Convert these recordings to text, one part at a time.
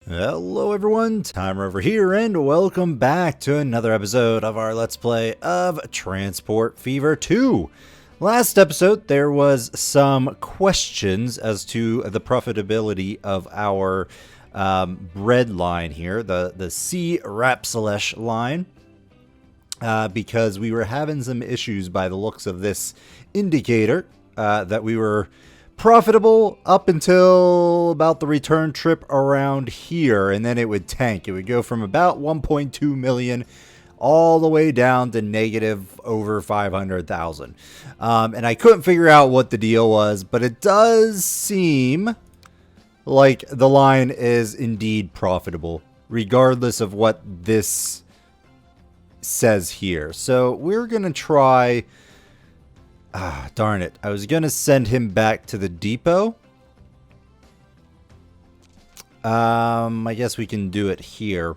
Hello everyone, Timer over here, and welcome back to another episode of our Let's Play of Transport Fever 2. Last episode, there was some questions as to the profitability of our bread line here, the C. Rapselesh line, because we were having some issues by the looks of this indicator that we were profitable up until about the return trip around here, and then it would tank. It would go from about 1.2 million all the way down to negative over 500,000. And I couldn't figure out what the deal was, but it does seem like the line is indeed profitable, regardless of what this says here. So we're going to try... darn it. I was going to send him back to the depot. I guess we can do it here.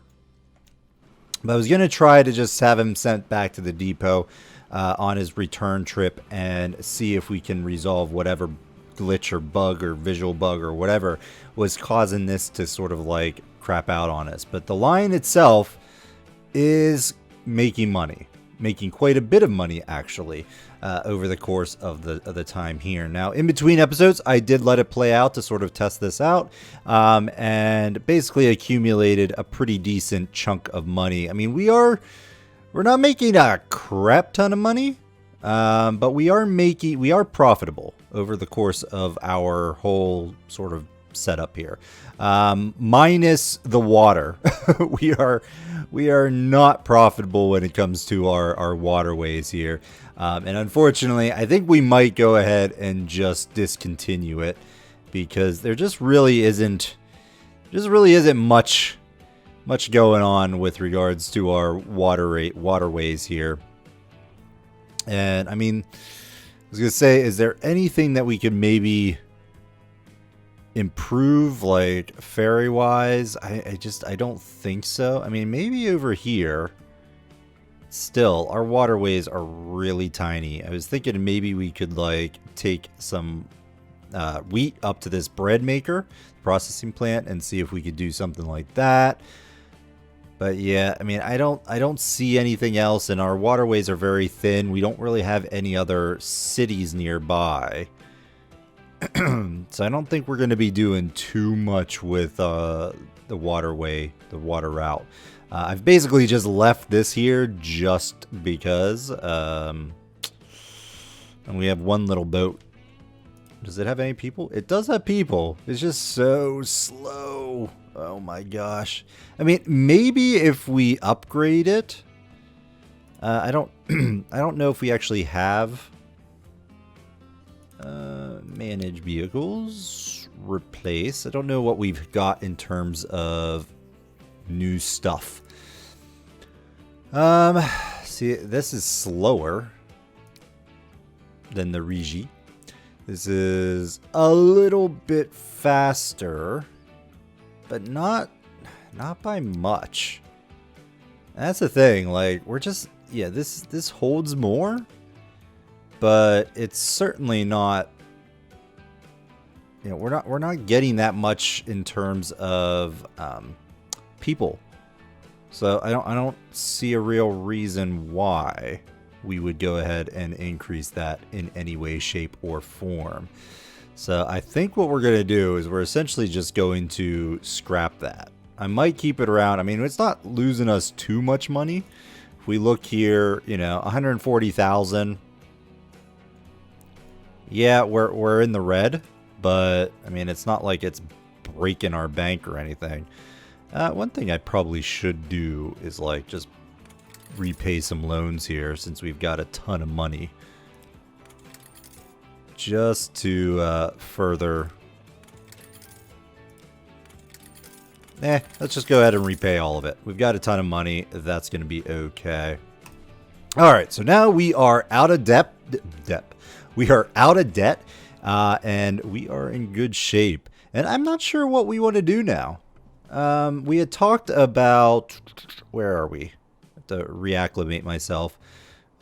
But I was going to try to just have him sent back to the depot on his return trip and see if we can resolve whatever glitch or bug or visual bug or whatever was causing this to sort of like crap out on us. But the line itself is making money. Making quite a bit of money, actually, over the course of the time here. Now, in between episodes, I did let it play out to sort of test this out, and basically accumulated a pretty decent chunk of money. I mean, we're not making a crap ton of money, but we are profitable over the course of our whole sort of setup here. Minus the water, we are not profitable when it comes to our waterways here, and unfortunately I think we might go ahead and just discontinue it because there just really isn't much going on with regards to our waterways here. And I mean, I was gonna say, is there anything that we could maybe improve, like ferry wise? I don't think so. I mean, maybe over here. Still, our waterways are really tiny. I was thinking maybe we could like take some wheat up to this bread maker processing plant and see if we could do something like that. But yeah, I mean, I don't see anything else, and our waterways are very thin. We don't really have any other cities nearby. So I don't think we're going to be doing too much with the water route. I've basically just left this here just because. And we have one little boat. Does it have any people? It does have people. It's just so slow. Oh my gosh. I mean, maybe if we upgrade it. I don't know if we actually have. Manage vehicles, replace. I don't know what we've got in terms of new stuff. See, this is slower than the Regi. This is a little bit faster, but not by much. That's the thing. Like, we're just, yeah, this holds more, but it's certainly not. You know, we're not getting that much in terms of people, so I don't see a real reason why we would go ahead and increase that in any way, shape, or form. So I think what we're gonna do is we're essentially just going to scrap that. I might keep it around. I mean, it's not losing us too much money. If we look here, you know, 140,000. Yeah, we're in the red. But, I mean, it's not like it's breaking our bank or anything. One thing I probably should do is, like, just repay some loans here since we've got a ton of money. Just to further... let's just go ahead and repay all of it. We've got a ton of money. That's going to be okay. Alright, so now we are out of debt. We are out of debt. And we are in good shape. And I'm not sure what we want to do now. We had talked about... Where are we? I have to reacclimate myself.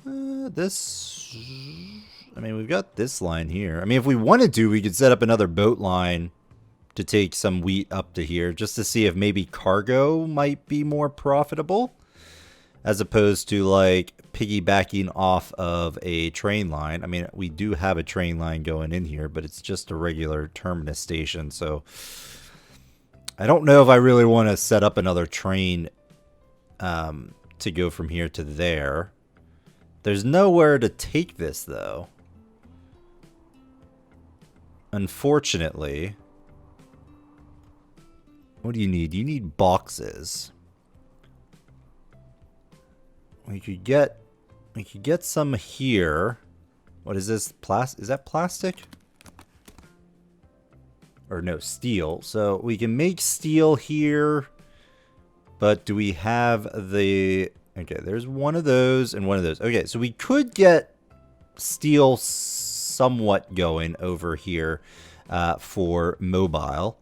This... I mean, we've got this line here. I mean, if we wanted to, we could set up another boat line to take some wheat up to here just to see if maybe cargo might be more profitable as opposed to like piggybacking off of a train line. I mean, we do have a train line going in here, but it's just a regular terminus station. So I don't know if I really want to set up another train to go from here to there. There's nowhere to take this though. Unfortunately. What do you need? You need boxes. We could get some here. What is this? Is that plastic? Or no, steel. So we can make steel here. But do we have the... Okay, there's one of those and one of those. Okay, so we could get steel somewhat going over here for mobile.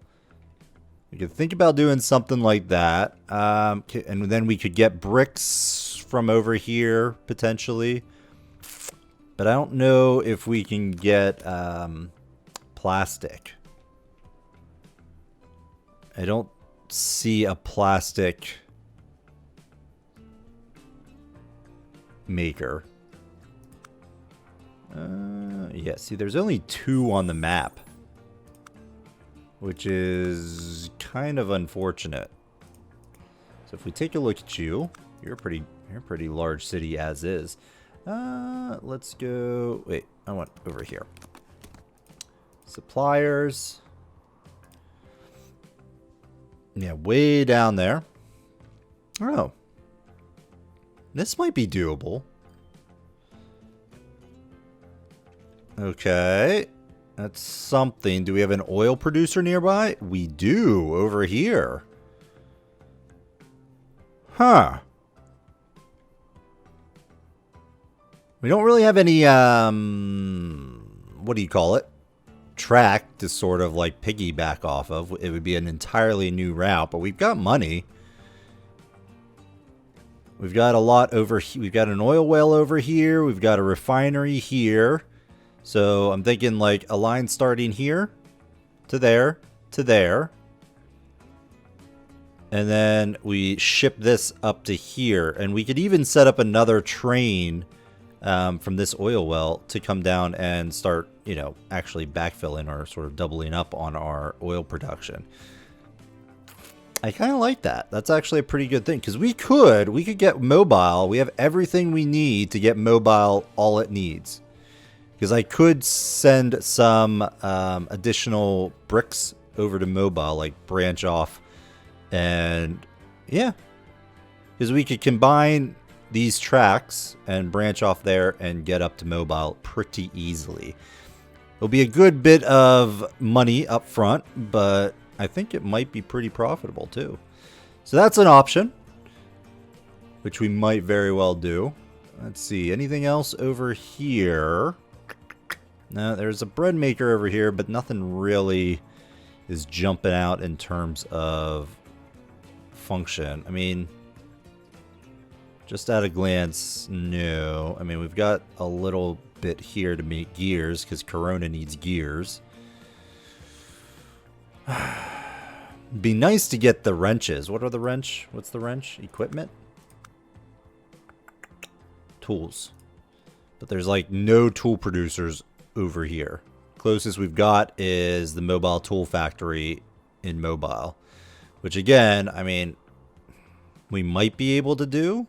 We could think about doing something like that. And then we could get bricks from over here, potentially. But I don't know if we can get plastic. I don't see a plastic maker. Yeah, see, there's only 2 on the map, which is kind of unfortunate. So if we take a look at you, you're a pretty large city as is. Let's go. Wait, I want over here. Suppliers. Yeah, way down there. Oh. This might be doable. Okay. That's something. Do we have an oil producer nearby? We do, over here. Huh. We don't really have any, what do you call it? Track to sort of like piggyback off of. It would be an entirely new route, but we've got money. We've got a lot over here. We've got an oil well over here. We've got a refinery here. So I'm thinking like a line starting here to there to there. And then we ship this up to here. And we could even set up another train from this oil well to come down and start, you know, actually backfilling or sort of doubling up on our oil production. I kind of like that. That's actually a pretty good thing because we could get mobile. We have everything we need to get mobile all it needs. Because I could send some additional bricks over to mobile, like branch off. And yeah, because we could combine these tracks and branch off there and get up to mobile pretty easily. It'll be a good bit of money up front, but I think it might be pretty profitable too. So that's an option, which we might very well do. Let's see, anything else over here? No, there's a bread maker over here, but nothing really is jumping out in terms of function. I mean, just at a glance, no. I mean, we've got a little bit here to make gears because Corona needs gears. Be nice to get the wrenches. What are the wrench? What's the wrench? Equipment? Tools. But there's like no tool producers over here. Closest we've got is the mobile tool factory in mobile. Which again, I mean, we might be able to do.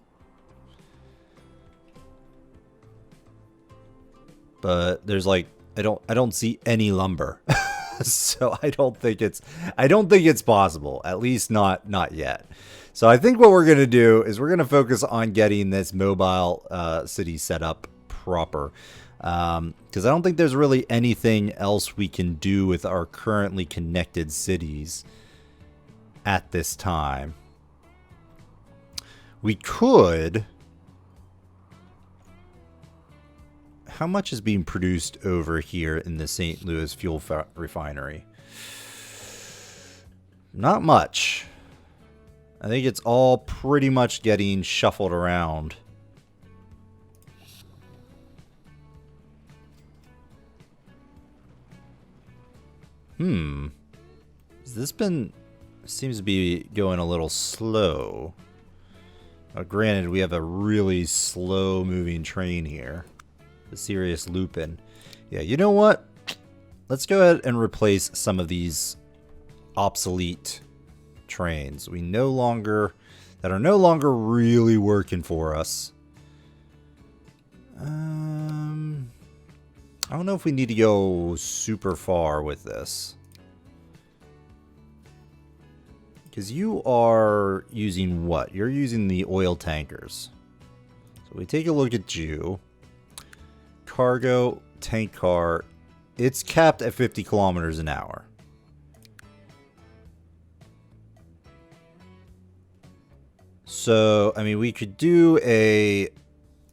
But there's like I don't see any lumber. So I don't think it's possible, at least not yet. So I think what we're going to do is we're going to focus on getting this mobile city set up proper. Because I don't think there's really anything else we can do with our currently connected cities at this time. We could... How much is being produced over here in the St. Louis fuel refinery? Not much. I think it's all pretty much getting shuffled around. This been seems to be going a little slow. Granted, we have a really slow moving train here. A serious looping. Yeah, you know what? Let's go ahead and replace some of these obsolete trains. That are no longer really working for us. I don't know if we need to go super far with this. Because you are using what? You're using the oil tankers. So we take a look at you. Cargo, tank car. It's capped at 50 kilometers an hour. So, I mean, we could do a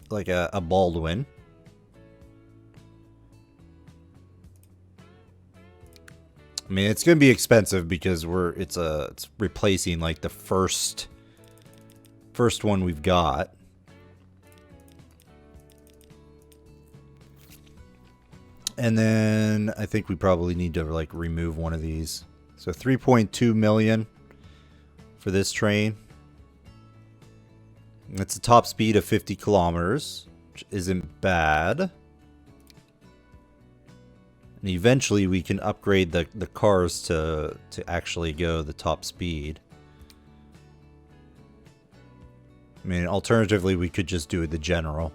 Baldwin. I mean, it's going to be expensive because it's replacing like the first one we've got. And then I think we probably need to like remove one of these. So 3.2 million for this train. It's a top speed of 50 kilometers, which isn't bad. And eventually we can upgrade the cars to actually go the top speed. I mean, alternatively, we could just do the general.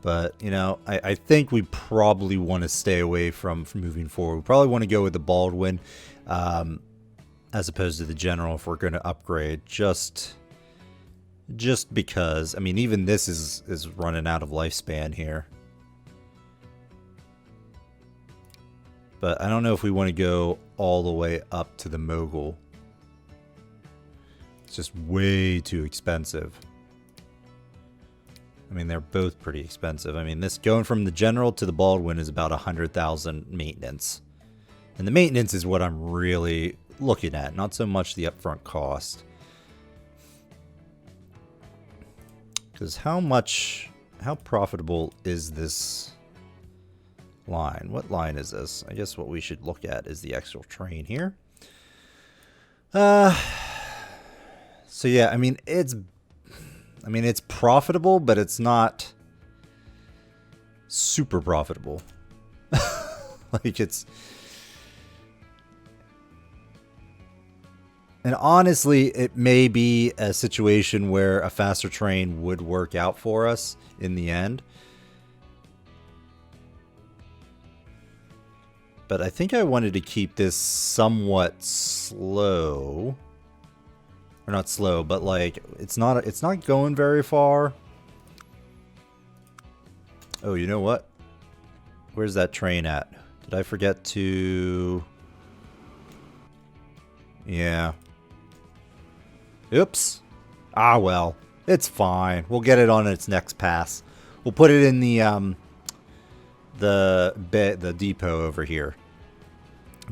But, you know, I think we probably want to stay away from moving forward. We probably want to go with the Baldwin as opposed to the general if we're going to upgrade. Just because, I mean, even this is running out of lifespan here. But I don't know if we want to go all the way up to the Mogul. It's just way too expensive. I mean, they're both pretty expensive. I mean, this going from the General to the Baldwin is about 100,000 maintenance. And the maintenance is what I'm really looking at, not so much the upfront cost. Because how profitable is this line? What line is this? I guess what we should look at is the actual train here. So yeah, I mean, it's profitable, but it's not super profitable. Like and honestly, it may be a situation where a faster train would work out for us in the end. But I think I wanted to keep this somewhat slow. Or not slow, but like it's not going very far. Oh, you know what? Where's that train at? Did I forget to... Yeah. Oops. Ah, well. It's fine. We'll get it on its next pass. We'll put it in the depot over here.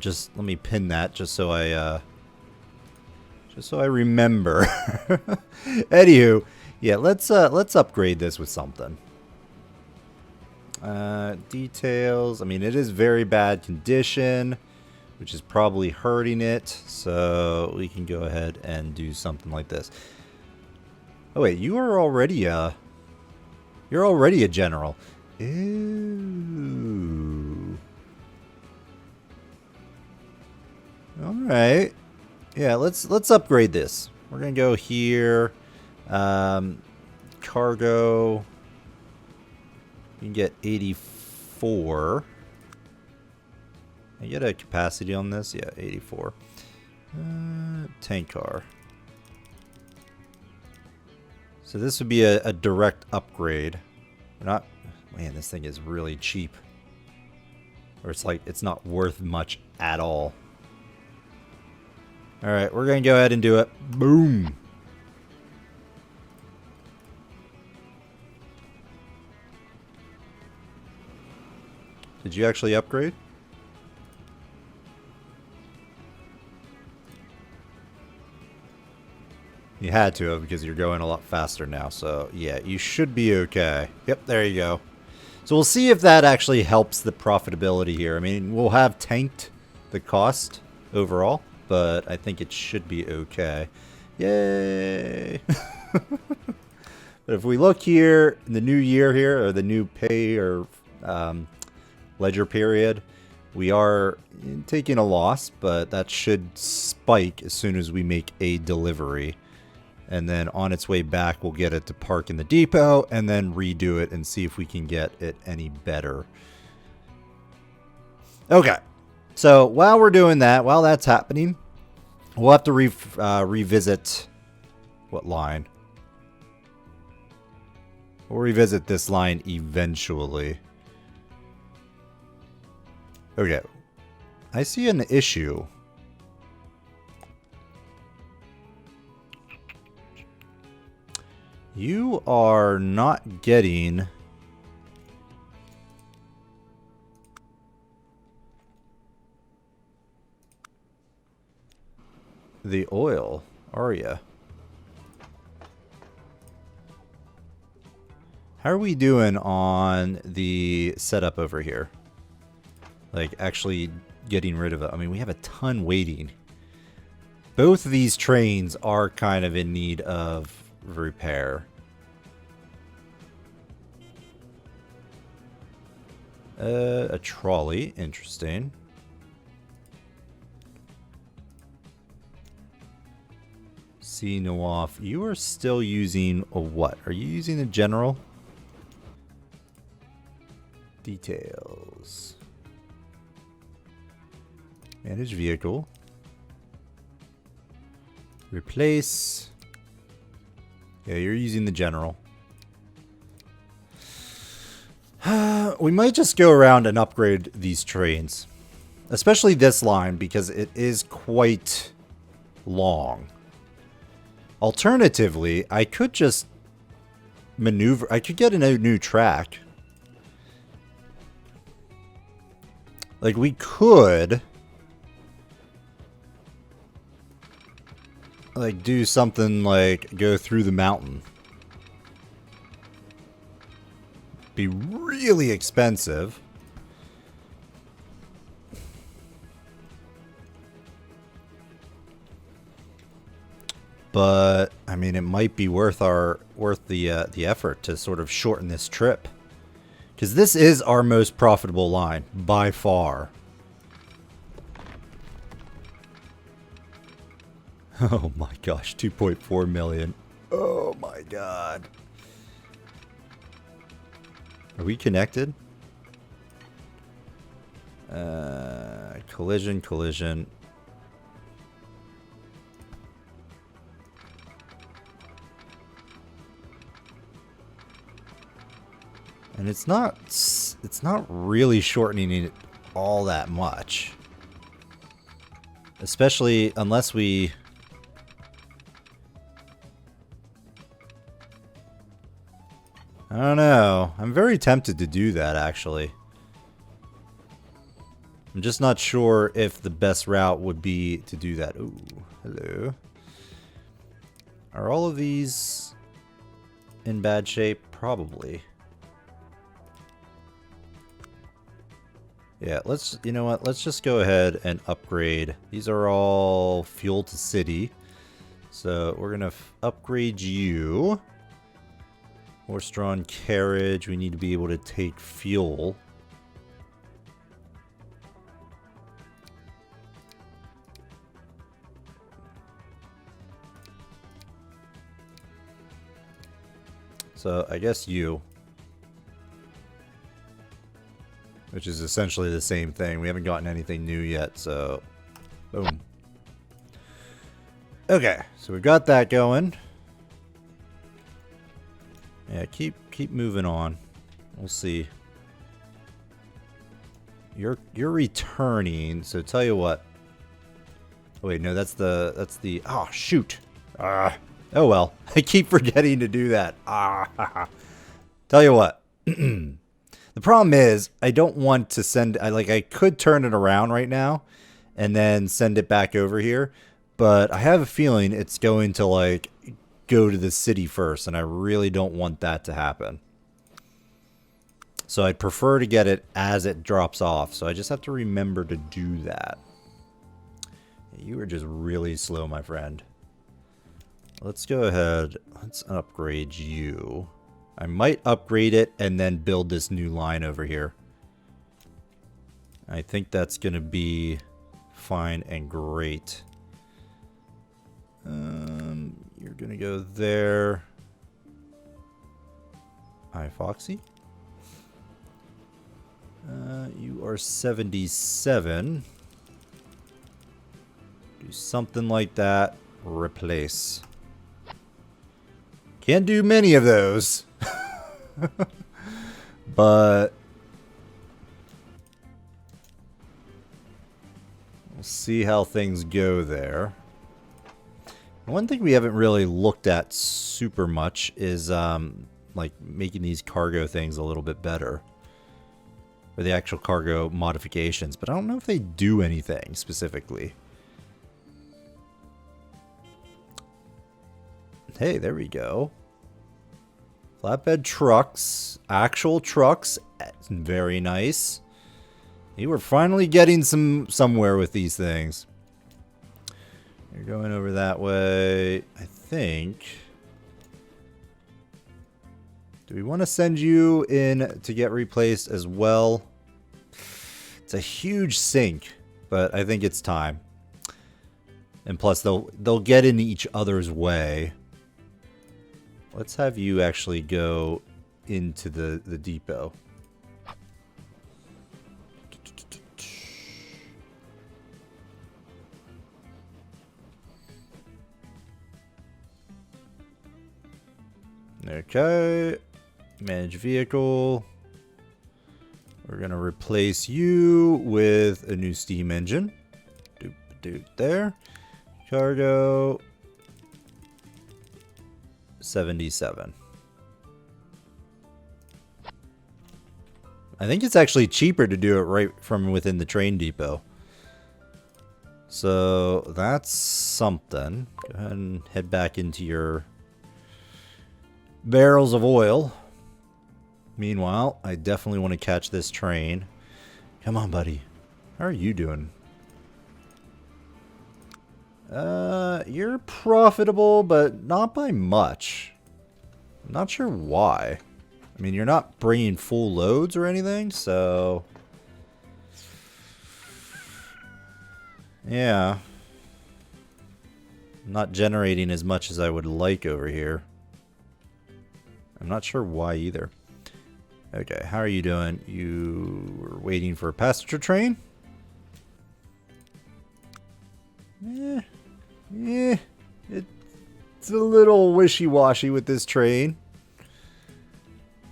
Just let me pin that just so I remember. Anywho, yeah, let's upgrade this with something. Details. I mean, it is very bad condition, which is probably hurting it. So we can go ahead and do something like this. Oh wait, you're already a general. Ooh. All right. Yeah, let's upgrade this. We're gonna go here. Cargo. You can get 84. I get a capacity on this? Yeah, 84. Tank car. So this would be a direct upgrade. Not, man, this thing is really cheap. Or it's like it's not worth much at all. Alright, we're going to go ahead and do it. Boom! Did you actually upgrade? You had to have because you're going a lot faster now. So, yeah, you should be okay. Yep, there you go. So we'll see if that actually helps the profitability here. I mean, we'll have tanked the cost overall, but I think it should be okay. Yay! But if we look here in the new year here, or the new pay or ledger period, we are taking a loss, but that should spike as soon as we make a delivery. And then on its way back, we'll get it to park in the depot and then redo it and see if we can get it any better. Okay. So while we're doing that, while that's happening, we'll have to revisit what line? We'll revisit this line eventually. Okay. I see an issue. You are not getting the oil, are you? How are we doing on the setup over here? Like, actually getting rid of it. I mean, we have a ton waiting. Both of these trains are kind of in need of repair. A trolley. Interesting. See, Nawaf, you are still using a what? Are you using the general? Details. Manage vehicle. Replace. Yeah, you're using the general. We might just go around and upgrade these trains. Especially this line, because it is quite long. Alternatively, I could just maneuver. I could get a new track. Like, we could like do something like go through the mountain. Be really expensive. But I mean, it might be worth the effort to sort of shorten this trip. Because this is our most profitable line, by far. Oh my gosh, 2.4 million. Oh my god. Are we connected? Collision, collision. And it's not really shortening it all that much. Especially unless we... I don't know. I'm very tempted to do that, actually. I'm just not sure if the best route would be to do that. Ooh, hello. Are all of these in bad shape? Probably. Yeah, you know what? Let's just go ahead and upgrade. These are all fuel to city. So we're going to upgrade you. Horse-drawn carriage. We need to be able to take fuel. So I guess you. Which is essentially the same thing. We haven't gotten anything new yet, so boom. Okay, so we've got that going. Yeah, keep moving on. We'll see. You're returning, so tell you what. Oh wait, no, that's the oh shoot. Oh well. I keep forgetting to do that. Tell you what. The problem is, I don't want to send... I could turn it around right now and then send it back over here. But I have a feeling it's going to, like, go to the city first. And I really don't want that to happen. So I'd prefer to get it as it drops off. So I just have to remember to do that. You are just really slow, my friend. Let's go ahead. Let's upgrade you. I might upgrade it and then build this new line over here. I think that's going to be fine and great. You're going to go there. Hi, Foxy. You are 77. Do something like that. Replace. Can't do many of those. But we'll see how things go there. One thing we haven't really looked at super much is like making these cargo things a little bit better. Or the actual cargo modifications. But I don't know if they do anything specifically. Hey, there we go. Flatbed trucks. Actual trucks. Very nice. You were finally getting somewhere with these things. You're going over that way. I think. Do we want to send you in to get replaced as well? It's a huge sink, but I think it's time. And plus, they'll get in each other's way. Let's have you actually go into the depot. Okay. Manage vehicle. We're going to replace you with a new steam engine. Doop there. Cargo. 77. I think it's actually cheaper to do it right from within the train depot. So that's something. Go ahead and head back into your barrels of oil. Meanwhile, I definitely want to catch this train. Come on, buddy. How are you doing? You're profitable, but not by much. I'm not sure why. I mean, you're not bringing full loads or anything, so... yeah. I'm not generating as much as I would like over here. I'm not sure why either. Okay, how are you doing? You were waiting for a passenger train? It's a little wishy-washy with this train.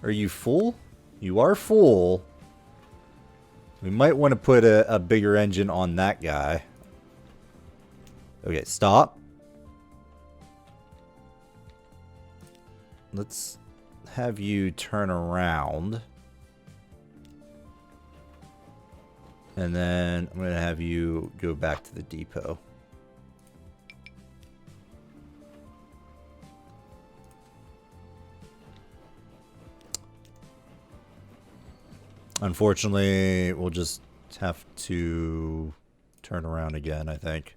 Are you full? You are full. We might want to put a bigger engine on that guy. Okay, stop. Let's have you turn around. And then I'm going to have you go back to the depot. Unfortunately, we'll just have to turn around again, I think.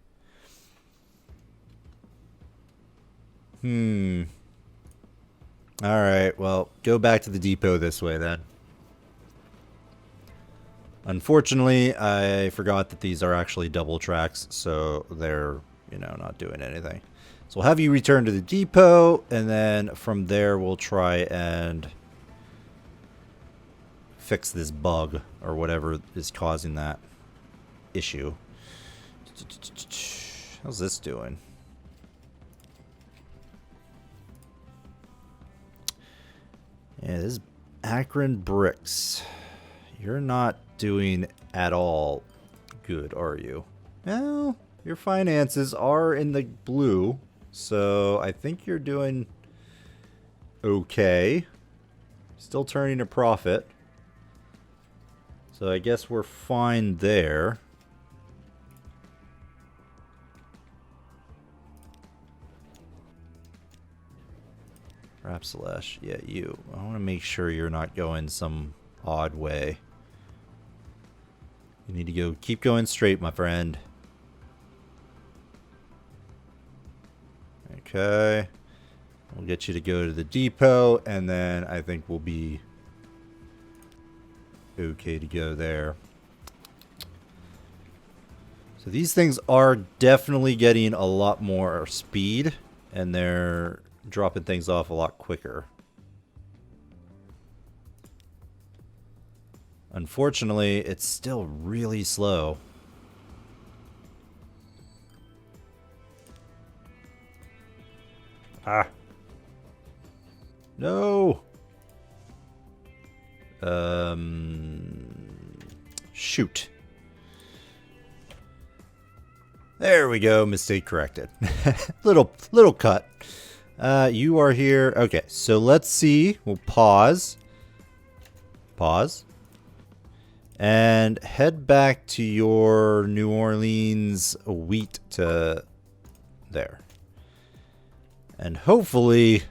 Alright, well, go back to the depot this way then. Unfortunately, I forgot that these are actually double tracks, so they're, you know, not doing anything. So we'll have you return to the depot, and then from there we'll try and fix this bug or whatever is causing that issue. How's this doing? Yeah, this is Akron Bricks. You're not doing at all good, are you? Well, your finances are in the blue, so I think you're doing okay. Still turning a profit. So I guess we're fine there. Rapsalash, yeah, you. I want to make sure you're not going some odd way. You need to keep going straight, my friend. Okay. We'll get you to go to the depot, and then I think we'll be okay to go there. So these things are definitely getting a lot more speed, and they're dropping things off a lot quicker. Unfortunately, it's still really slow. Ah. No. Shoot. There we go. Mistake corrected. little cut. You are here. Okay, so let's see. We'll pause. Pause. And head back to your New Orleans wheat to there. And hopefully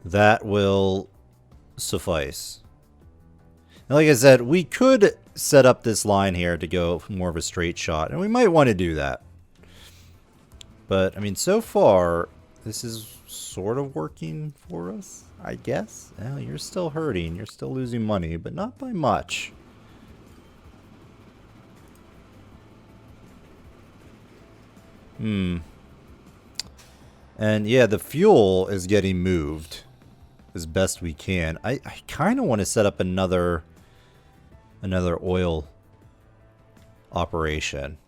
that will suffice. And like I said, we could set up this line here to go more of a straight shot, and we might want to do that. But, I mean, so far, this is sort of working for us, I guess. Well, you're still hurting. You're still losing money, but not by much. And yeah, the fuel is getting moved as best we can. I kind of want to set up another oil operation,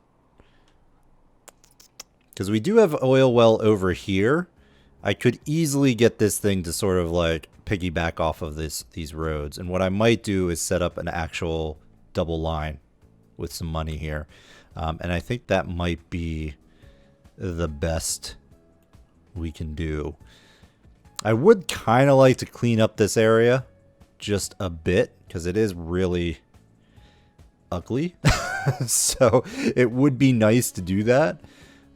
because we do have oil well over here. I could easily get this thing to sort of like piggyback off of these roads, and what I might do is set up an actual double line with some money here, and I think that might be the best we can do. I would kind of like to clean up this area just a bit, because it is really ugly. So it would be nice to do that.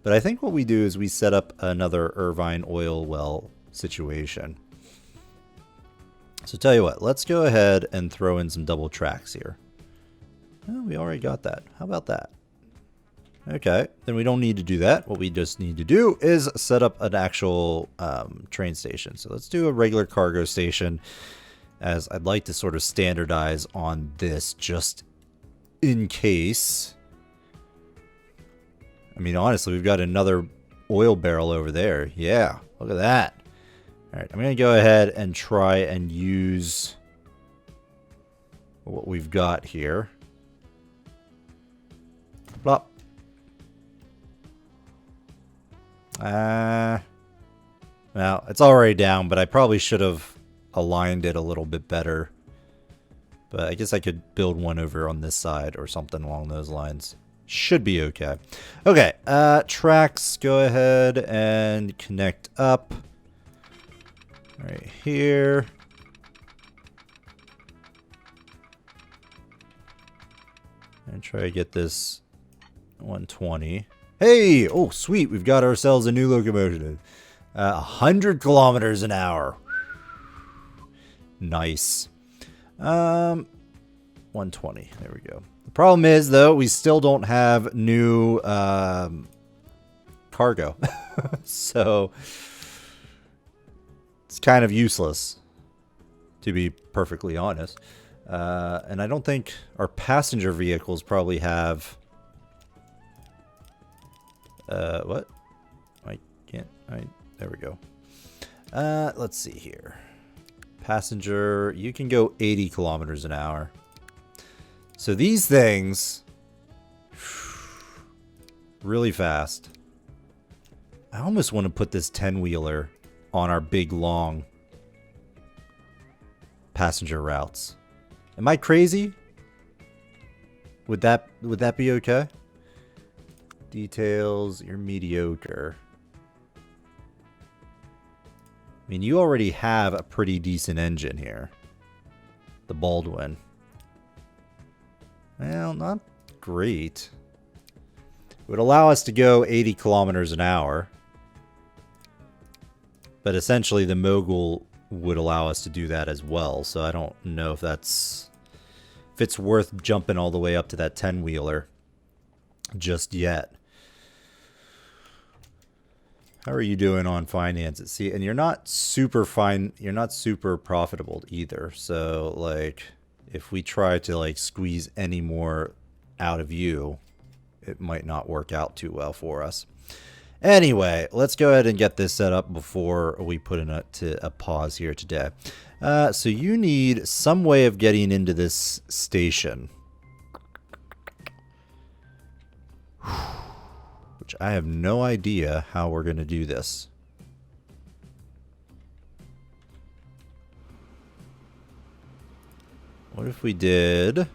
But I think what we do is we set up another Irvine oil well situation. So tell you what, let's go ahead and throw in some double tracks here. Oh, we already got that. How about that? Okay, then we don't need to do that. What we just need to do is set up an actual train station. So let's do a regular cargo station, as I'd like to sort of standardize on this just in case. I mean, honestly, we've got another oil barrel over there. Yeah, look at that. All right, I'm going to go ahead and try and use what we've got here. Plop. Well, it's already down, but I probably should have aligned it a little bit better. But I guess I could build one over on this side or something along those lines. Should be okay. Okay, tracks, go ahead and connect up. Right here. And try to get this 120. Hey! Oh, sweet. We've got ourselves a new locomotive. 100 kilometers an hour. Nice. 120. There we go. The problem is, though, we still don't have new cargo. So it's kind of useless, to be perfectly honest. And I don't think our passenger vehicles probably have... what? I can't... there we go. Let's see here. Passenger, you can go 80 kilometers an hour. So these things... really fast. I almost want to put this 10-wheeler on our big, long passenger routes. Am I crazy? Would that be okay? Details, you're mediocre. I mean, you already have a pretty decent engine here. The Baldwin. Well, not great. It would allow us to go 80 kilometers an hour. But essentially, the Mogul would allow us to do that as well. So I don't know if that's... if it's worth jumping all the way up to that 10-wheeler just yet. How are you doing on finances? See, and you're not super fine. You're not super profitable either. So, like, if we try to, like, squeeze any more out of you, it might not work out too well for us. Anyway, let's go ahead and get this set up before we put in a pause here today. So you need some way of getting into this station. Which I have no idea how we're going to do this. What if we did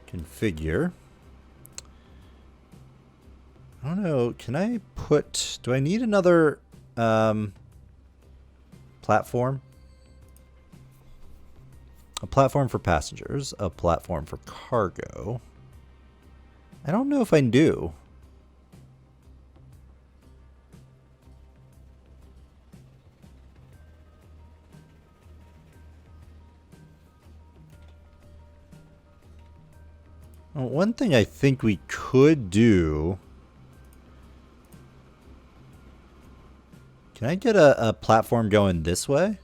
configure? I don't know. Can I put... Do I need another platform? A platform for passengers. A platform for cargo. I don't know if I do. Well, one thing I think we could do... Can I get a platform going this way?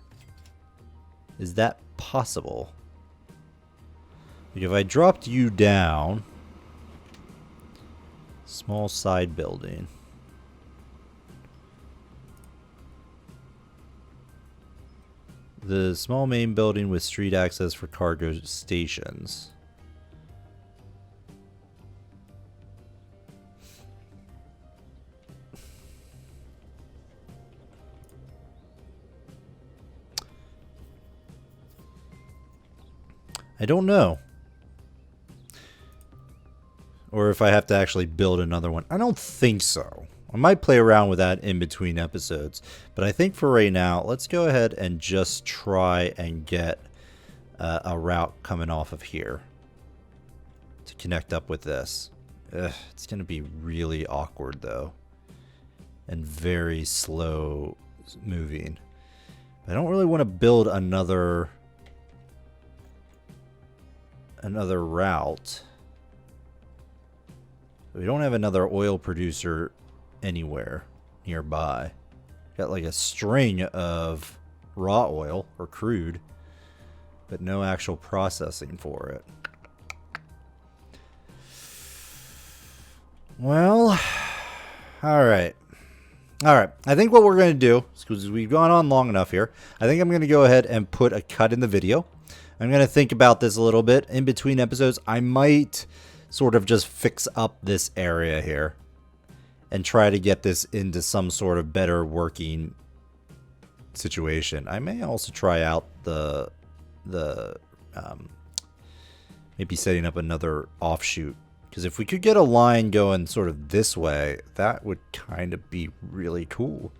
Is that possible? Like if I dropped you down... Small side building. The small main building with street access for cargo stations. I don't know. Or if I have to actually build another one. I don't think so. I might play around with that in between episodes. But I think for right now, let's go ahead and just try and get a route coming off of here to connect up with this. It's going to be really awkward though. And very slow moving. I don't really want to build another route. We don't have another oil producer anywhere nearby. Got like a string of raw oil or crude, but no actual processing for it. Well, all right. All right. I think what we're going to do, because we've gone on long enough here, I think I'm going to go ahead and put a cut in the video. I'm going to think about this a little bit. In between episodes, I might sort of just fix up this area here and try to get this into some sort of better working situation. I may also try out the maybe setting up another offshoot, because if we could get a line going sort of this way, that would kind of be really cool.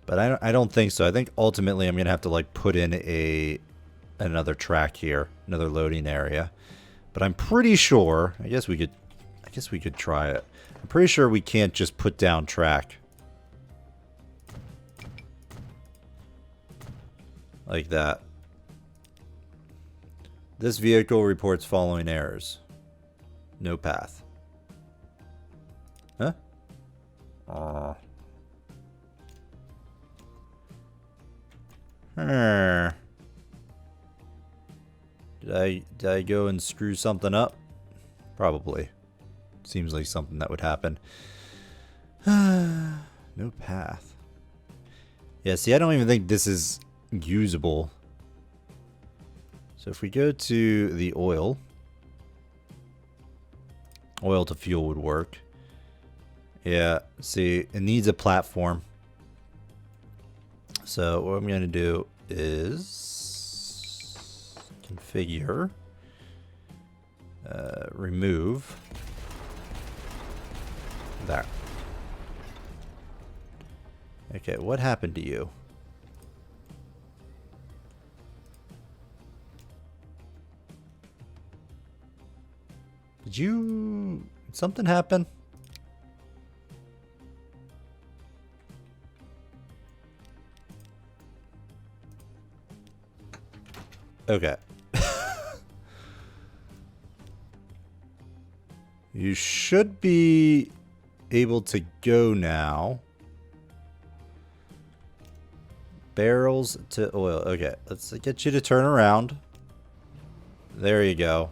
But I don't think so. I think ultimately I'm going to have to like put in another track here, another loading area. But I'm pretty sure, I guess we could try it. I'm pretty sure we can't just put down track like that. This vehicle reports following errors. No path. Huh? Did I go and screw something up? Probably. Seems like something that would happen. No path. Yeah, see, I don't even think this is usable. So if we go to the oil to fuel would work. Yeah, see, it needs a platform. So what I'm going to do is configure, remove that. Okay, what happened to you? Did something happen? Okay. You should be able to go now. Barrels to oil. Okay, let's get you to turn around. There you go.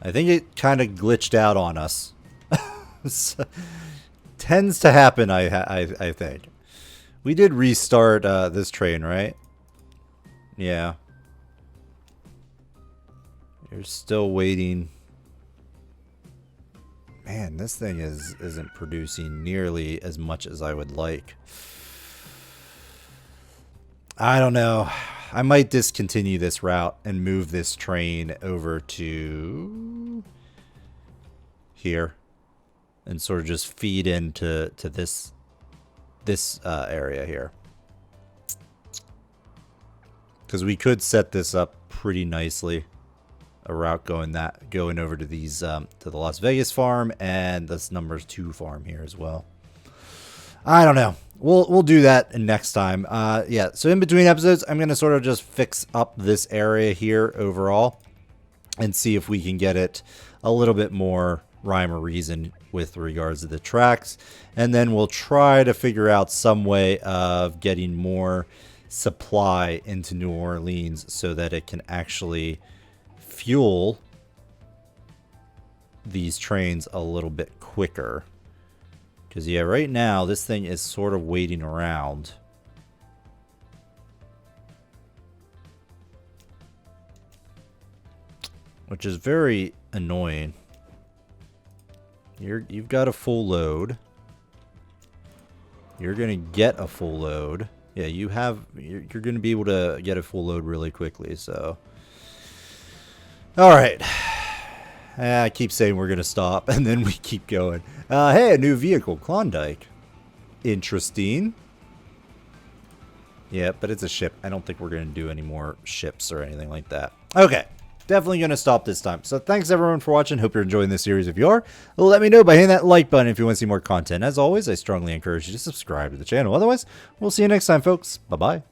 I think it kind of glitched out on us. Tends to happen, I think. We did restart this train, right? Yeah. You're still waiting. Man, this thing isn't producing nearly as much as I would like. I don't know. I might discontinue this route and move this train over to here and sort of just feed into this area here. Because we could set this up pretty nicely. A route going over to these to the Las Vegas farm and this #2 farm here as well. I don't know. We'll do that next time. Yeah, so in between episodes, I'm going to sort of just fix up this area here overall and see if we can get it a little bit more rhyme or reason with regards to the tracks. And then we'll try to figure out some way of getting more supply into New Orleans so that it can actually fuel these trains a little bit quicker. Because, yeah, right now, this thing is sort of waiting around. Which is very annoying. You've got a full load. You're going to get a full load. Yeah, you're going to be able to get a full load really quickly, so. Alright. I keep saying we're going to stop, and then we keep going. Hey, a new vehicle, Klondike. Interesting. Yeah, but it's a ship. I don't think we're going to do any more ships or anything like that. Okay. Definitely going to stop this time. So thanks everyone for watching. Hope you're enjoying this series. If you are, let me know by hitting that like button if you want to see more content. As always, I strongly encourage you to subscribe to the channel. Otherwise, we'll see you next time, folks. Bye-bye.